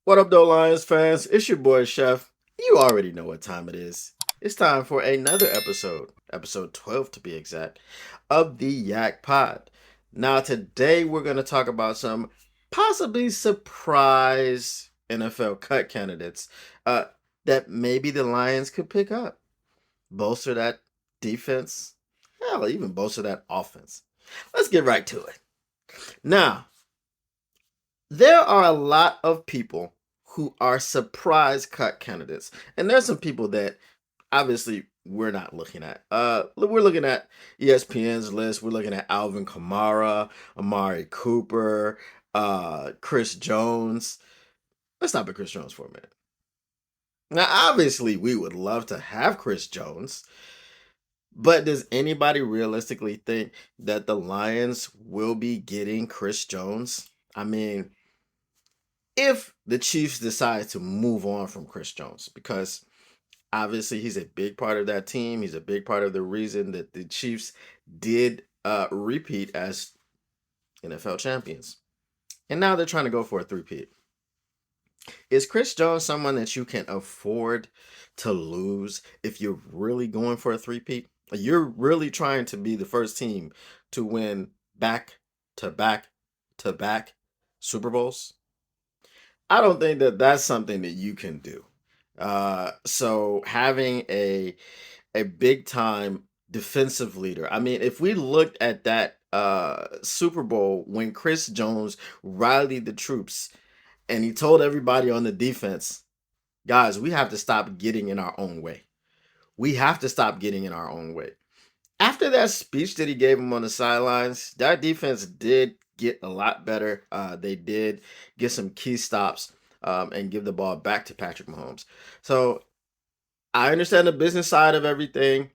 What up, though, Lions fans? It's your boy, Chef. You already know what time it is. It's time for another episode 12 to be exact, of the YAK Pod. Now, today we're going to talk about some possibly surprise NFL cut candidates uh, that maybe the Lions could pick up. Bolster that defense, hell, even bolster that offense. Let's get right to it. Now, there are a lot of people who are surprise cut candidates, and there's some people that obviously we're not looking at. We're looking at ESPN's list. We're looking at Alvin Kamara, Amari Cooper, Chris Jones. Let's stop at Chris Jones for a minute. Now, obviously, we would love to have Chris Jones, but does anybody realistically think that the Lions will be getting Chris Jones? I mean, if the Chiefs decide to move on from Chris Jones, because obviously he's a big part of that team. He's a big part of the reason that the Chiefs did repeat as NFL champions. And now they're trying to go for a three-peat. Is Chris Jones someone that you can afford to lose if you're really going for a three-peat? You're really trying to be the first team to win back to back to back Super Bowls? I don't think that that's something that you can do. So having a big time defensive leader. I mean, if we looked at that Super Bowl when Chris Jones rallied the troops and he told everybody on the defense, guys, we have to stop getting in our own way. We have to stop getting in our own way. After that speech that he gave him on the sidelines, that defense did get a lot better. They did get some key stops and give the ball back to Patrick Mahomes. So I understand the business side of everything,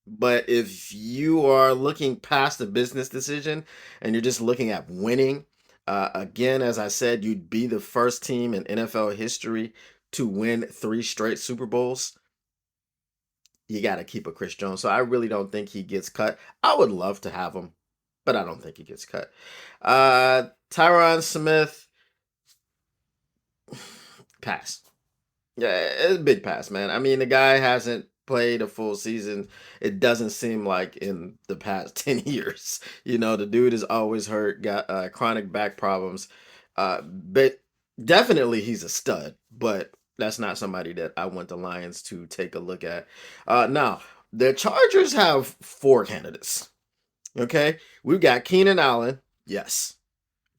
but if you are looking past the business decision and you're just looking at winning, again, as I said, you'd be the first team in NFL history to win 3 straight Super Bowls. You got to keep a Chris Jones. So I really don't think he gets cut. I would love to have him, but I don't think he gets cut. Tyron Smith, pass. Yeah, it's a big pass, man. I mean, the guy hasn't played a full season. It doesn't seem like in the past 10 years. The dude is always hurt, got chronic back problems. But definitely he's a stud, but that's not somebody that I want the Lions to take a look at. Now, the Chargers have 4 candidates. Okay, we've got Keenan Allen. Yes.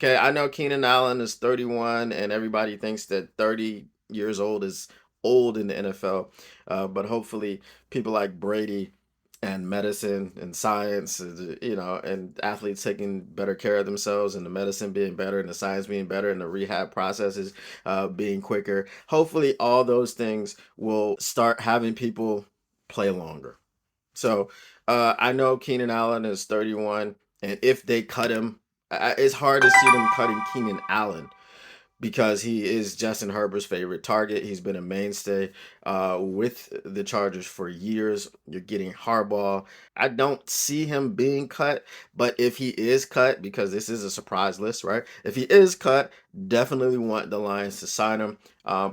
Okay, I know Keenan Allen is 31, and everybody thinks that 30 years old is old in the NFL. But hopefully, people like Brady and medicine and science, and athletes taking better care of themselves, and the medicine being better, and the science being better, and the rehab processes being quicker. Hopefully, all those things will start having people play longer. So I know Keenan Allen is 31, and if they cut him, it's hard to see them cutting Keenan Allen because he is Justin Herbert's favorite target. He's been a mainstay with the Chargers for years. You're getting Harbaugh. I don't see him being cut, but if he is cut, because this is a surprise list, right? If he is cut, definitely want the Lions to sign him,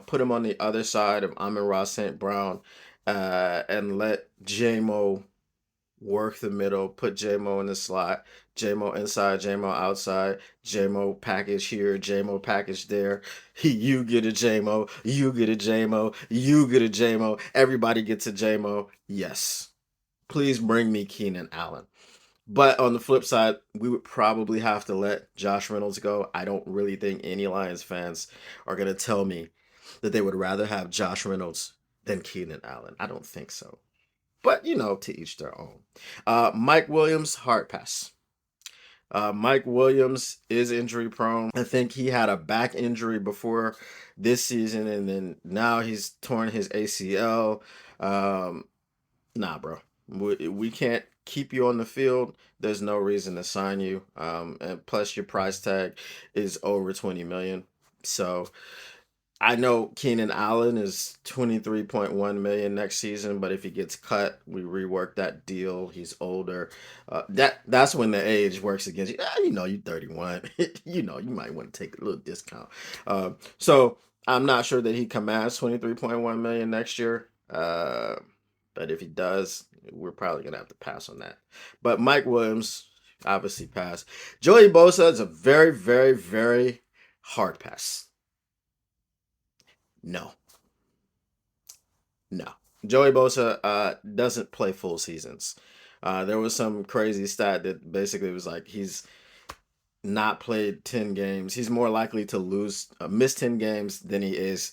put him on the other side of Amon-Ra St. Brown, and let JMO work the middle, put JMO in the slot, JMO inside, JMO outside, JMO package here, JMO package there. You get a JMO, you get a JMO, you get a JMO, everybody gets a JMO. Yes. Please bring me Keenan Allen. But on the flip side, we would probably have to let Josh Reynolds go. I don't really think any Lions fans are going to tell me that they would rather have Josh Reynolds than Keenan Allen. I don't think so. But, to each their own. Mike Williams, hard pass. Mike Williams is injury prone. I think he had a back injury before this season, and then now he's torn his ACL. Nah, bro. We can't keep you on the field. There's no reason to sign you. And plus, your price tag is over 20 million. So I know Keenan Allen is 23.1 million next season, but if he gets cut, we rework that deal. He's older. That's when the age works against you. You're 31. You might want to take a little discount. So I'm not sure that he commands 23.1 million next year. But if he does, we're probably gonna have to pass on that. But Mike Williams obviously passed. Joey Bosa is a very, very, very hard pass. No, no. Joey Bosa doesn't play full seasons. There was some crazy stat that basically was like he's not played 10 games. He's more likely to miss 10 games than he is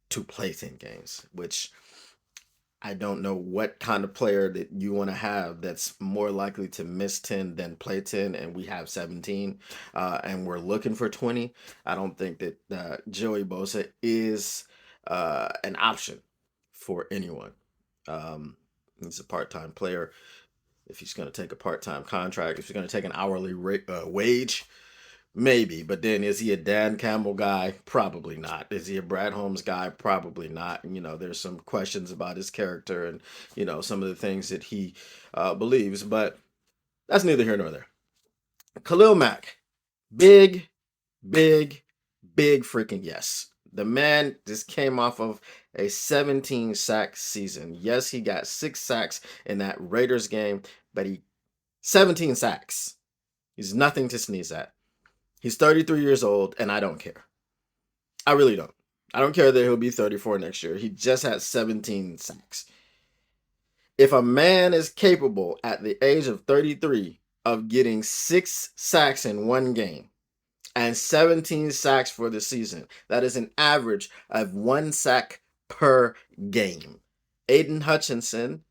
to play 10 games, which I don't know what kind of player that you want to have that's more likely to miss 10 than play 10, and we have 17, and we're looking for 20. I don't think that Joey Bosa is an option for anyone. He's a part time player. If he's going to take a part time contract, if he's going to take an hourly wage, maybe, but then is he a Dan Campbell guy? Probably not. Is he a Brad Holmes guy? Probably not. There's some questions about his character and some of the things that he believes, but that's neither here nor there. Khalil Mack, big, big, big freaking yes. The man just came off of a 17 sack season. Yes, he got 6 sacks in that Raiders game, but 17 sacks. He's nothing to sneeze at. He's 33 years old, and I don't care. I really don't. I don't care that he'll be 34 next year. He just had 17 sacks. If a man is capable at the age of 33 of getting 6 sacks in one game and 17 sacks for the season, that is an average of 1 sack per game. Aiden Hutchinson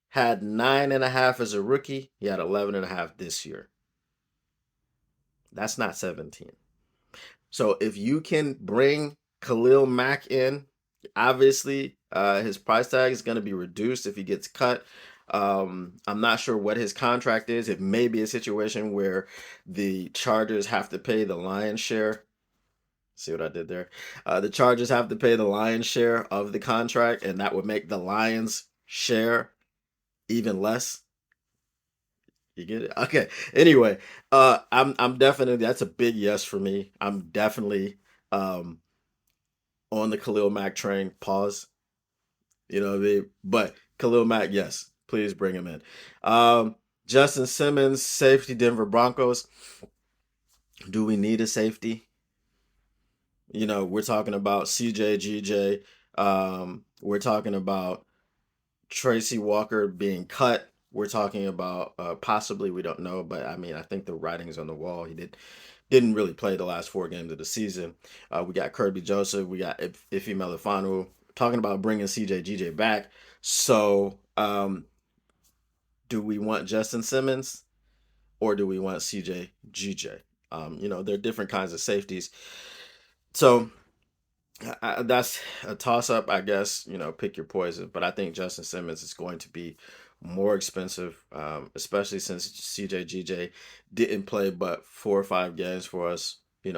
had 9.5 as a rookie. He had 11.5 this year. That's not 17. So if you can bring Khalil Mack in, obviously his price tag is going to be reduced if he gets cut. I'm not sure what his contract is. It may be a situation where the Chargers have to pay the lion's share. See what I did there? The Chargers have to pay the lion's share of the contract, and that would make the Lions' share even less. You get it? Okay. Anyway, I'm definitely, that's a big yes for me. I'm definitely um on the Khalil Mack train. Pause. You know what I mean? But Khalil Mack, yes, please bring him in. Justin Simmons, safety, Denver Broncos. Do we need a safety? We're talking about CJ, GJ. We're talking about Tracy Walker being cut. We're talking about possibly, we don't know, but I mean, I think the writing's on the wall. He didn't really play the last 4 games of the season. We got Kirby Joseph. We got Ife Melifanu. Talking about bringing CJ GJ back. So, do we want Justin Simmons or do we want CJ GJ? They're different kinds of safeties. So, that's a toss up, I guess. Pick your poison. But I think Justin Simmons is going to be more expensive, especially since CJ GJ didn't play but 4 or 5 games for us,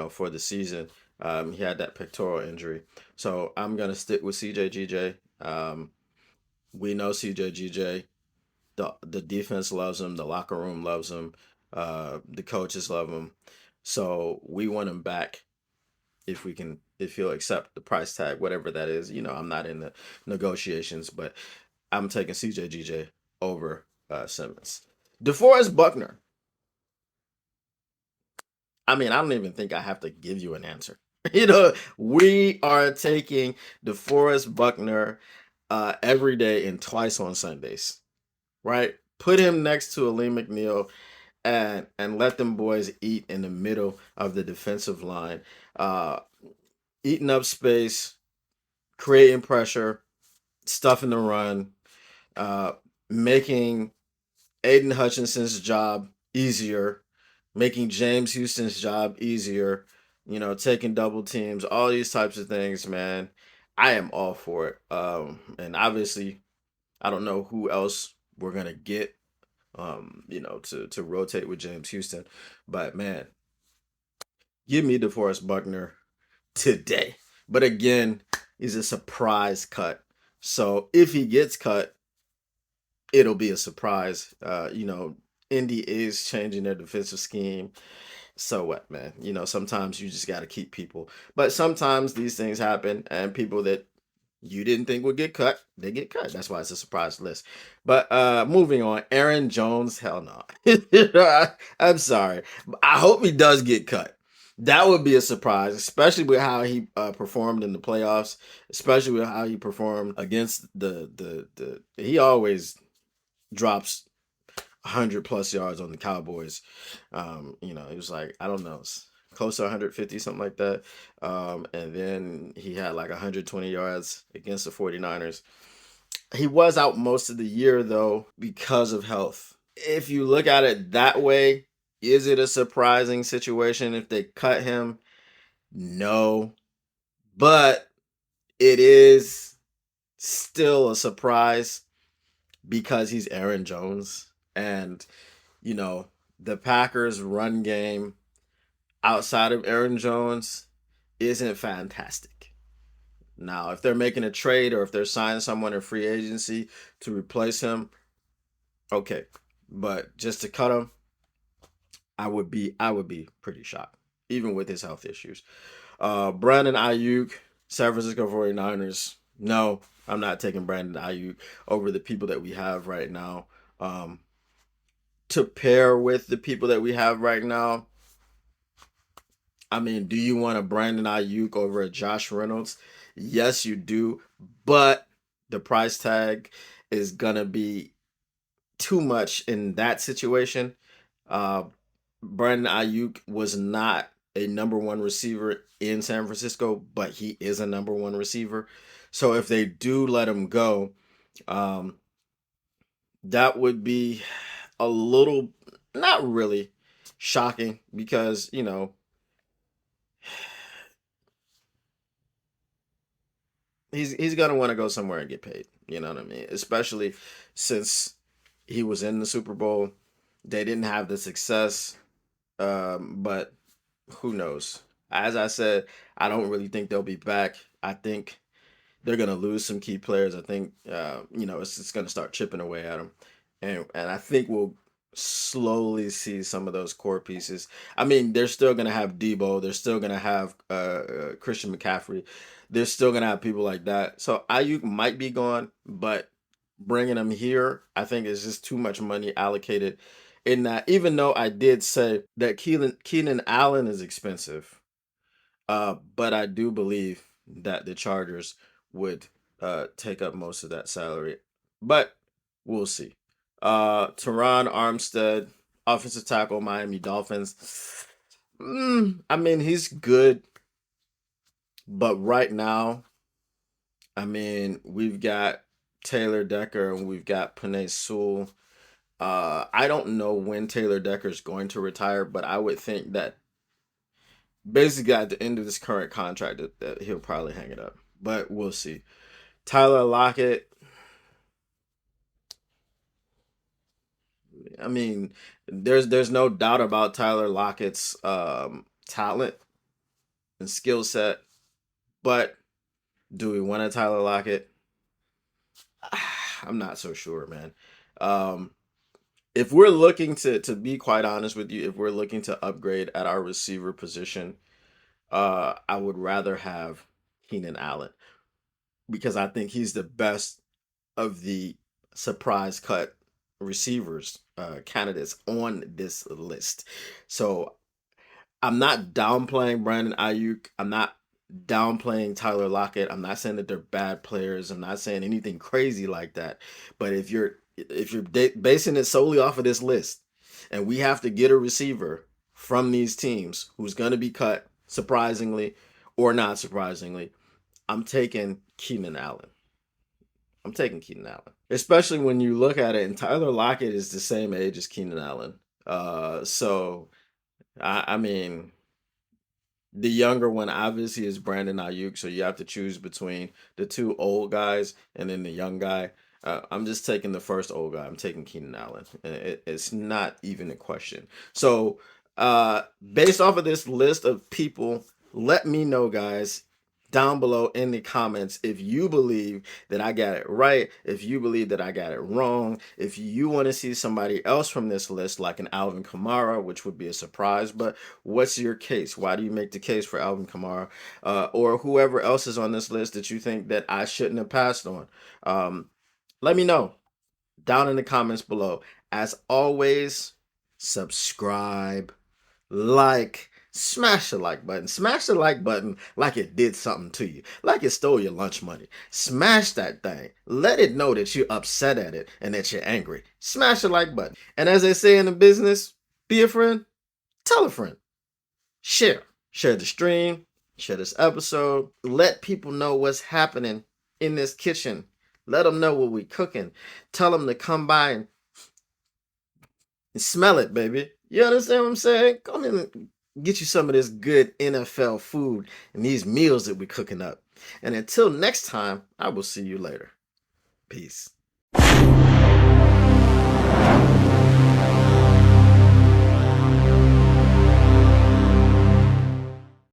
for the season. He had that pectoral injury. So I'm going to stick with CJ GJ. We know CJ GJ. The defense loves him. The locker room loves him. The coaches love him. So we want him back if he'll accept the price tag, whatever that is. I'm not in the negotiations, but I'm taking CJGJ over Simmons. DeForest Buckner. I mean, I don't even think I have to give you an answer. We are taking DeForest Buckner every day and twice on Sundays, right? Put him next to Aleem McNeil and let them boys eat in the middle of the defensive line. Eating up space, creating pressure, stuffing the run, uh, making Aiden Hutchinson's job easier, making James Houston's job easier, taking double teams, all these types of things, man. I am all for it. And obviously, I don't know who else we're gonna get, to rotate with James Houston, but man, give me DeForest Buckner today. But again, he's a surprise cut. So if he gets cut, it'll be a surprise. Indy is changing their defensive scheme. So what, man? You know, sometimes you just got to keep people. But sometimes these things happen, and people that you didn't think would get cut, they get cut. That's why it's a surprise list. But moving on, Aaron Jones, hell no. I'm sorry. I hope he does get cut. That would be a surprise, especially with how he performed in the playoffs, especially with how he performed against the he always drops 100 plus yards on the Cowboys. You know, it was like, I don't know, close to 150, something like that. And then he had like 120 yards against the 49ers. He was out most of the year, though, because of health. If you look at it that way, is it a surprising situation if they cut him? No. But it is still a surprise because he's Aaron Jones. And you know, the Packers' run game outside of Aaron Jones isn't fantastic. Now, if they're making a trade or if they're signing someone in free agency to replace him, okay. But just to cut him, I would be pretty shocked, even with his health issues. Brandon Ayuk, San Francisco 49ers. No, I'm not taking Brandon Ayuk over the people that we have right now. Um, to pair with the people that we have right now, I mean, do you want a Brandon Ayuk over a Josh Reynolds? Yes, you do, but the price tag is gonna be too much in that situation. Uh, Brandon Ayuk was not a number one receiver in San Francisco, but he is a number one receiver. So if they do let him go, um, that would be a little, not really shocking because, you know, he's gonna want to go somewhere and get paid. You know what I mean? Especially since he was in the Super Bowl. They didn't have the success, but who knows? As I said, I don't really think they'll be back. I think they're gonna lose some key players. I think you know it's gonna start chipping away at them, and I think we'll slowly see some of those core pieces. I mean, they're still gonna have Debo. They're still gonna have Christian McCaffrey. They're still gonna have people like that. So Ayuk might be gone, but bringing him here, I think is just too much money allocated in that. Even though I did say that Keenan Allen is expensive, but I do believe that the Chargers would take up most of that salary. But we'll see. Teron Armstead, offensive tackle, Miami Dolphins. I mean, he's good, but right now, I mean, we've got Taylor Decker and we've got Panay Sewell. I don't know when Taylor Decker is going to retire, but I would think that basically at the end of this current contract that he'll probably hang it up. But we'll see. Tyler Lockett. I mean, there's no doubt about Tyler Lockett's talent and skill set, but do we want a Tyler Lockett? I'm not so sure, man. Um, if we're looking to be quite honest with you, if we're looking to upgrade at our receiver position, I would rather have Keenan Allen because I think he's the best of the surprise cut receivers candidates on this list. So I'm not downplaying Brandon Ayuk. I'm not downplaying Tyler Lockett. I'm not saying that they're bad players. I'm not saying anything crazy like that. But if you're basing it solely off of this list, and we have to get a receiver from these teams who's going to be cut, surprisingly or not surprisingly, I'm taking Keenan Allen. I'm taking Keenan Allen, especially when you look at it. And Tyler Lockett is the same age as Keenan Allen. So I mean, the younger one obviously is Brandon Ayuk, so you have to choose between the two old guys and then the young guy. I'm just taking the first old guy. I'm taking Keenan Allen. It's not even a question. So, based off of this list of people, let me know, guys. down below in the comments if you believe that I got it right, if you believe that I got it wrong, if you want to see somebody else from this list like an Alvin Kamara, which would be a surprise. But what's your case? Why do you make the case for Alvin Kamara, or whoever else is on this list that you think that I shouldn't have passed on? Let me know down in the comments below. As always, subscribe, like, smash the like button. Smash the like button like it did something to you, like it stole your lunch money. Smash that thing. Let it know that you're upset at it and that you're angry. Smash the like button. And as they say in the business, be a friend, tell a friend. Share. Share the stream, share this episode. Let people know what's happening in this kitchen. Let them know what we're cooking. Tell them to come by and smell it, baby. You understand what I'm saying? Come in and get you some of this good NFL food and these meals that we're cooking up. And until next time, I will see you later. Peace.